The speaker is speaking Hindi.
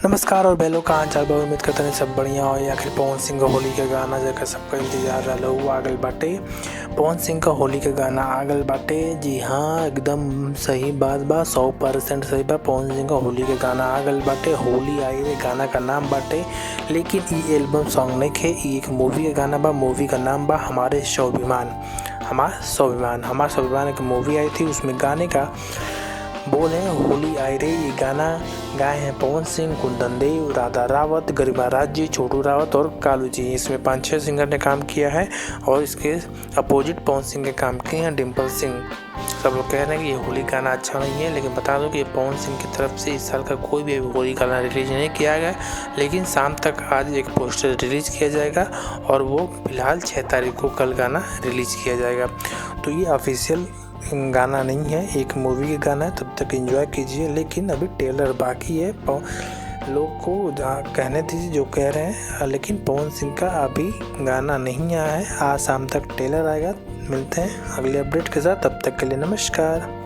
नमस्कार और बेलो का हाल बा। उम्मीद करते हैं सब बढ़िया हो। आखिर पवन सिंह का होली के गाना जगह सबका इंतजार रहा हुआ आगल बाटे। पवन सिंह का होली के गाना आगल बाटे। जी हाँ, एकदम सही बात बा, 100% सही बा। पवन सिंह का होली के गाना आगल बाटे। होली आई रे गाना का नाम बाटे, लेकिन ये एल्बम सॉन्ग नहीं खे। ये एक मूवी का गाना बा। मूवी का नाम बा हमारे स्वाभिमान। हमारा स्वाभिमान एक मूवी आई थी, उसमें गाने का बोल है होली आई रे। ये गाना गाए हैं पवन सिंह, कुंदन देव, राधा रावत, गरिमा राज्य, छोटू रावत और कालू जी। इसमें 5-6 सिंगर ने काम किया है और इसके अपोजिट पवन सिंह के काम किए हैं डिम्पल सिंह। सब लोग कह रहे हैं कि ये होली गाना अच्छा नहीं है, लेकिन बता दो कि पवन सिंह की तरफ से इस साल का कोई भी होली गाना रिलीज नहीं किया गया। लेकिन शाम तक आज एक पोस्टर रिलीज किया जाएगा और वो फिलहाल 6 तारीख को कल गाना रिलीज किया जाएगा। तो ये ऑफिशियल गाना नहीं है, एक मूवी का गाना है। तब तक एंजॉय कीजिए, लेकिन अभी ट्रेलर बाकी है। लोग को कहने दीजिए जो कह रहे हैं, लेकिन पवन सिंह का अभी गाना नहीं आया है। आज शाम तक ट्रेलर आएगा। मिलते हैं अगले अपडेट के साथ, तब तक के लिए नमस्कार।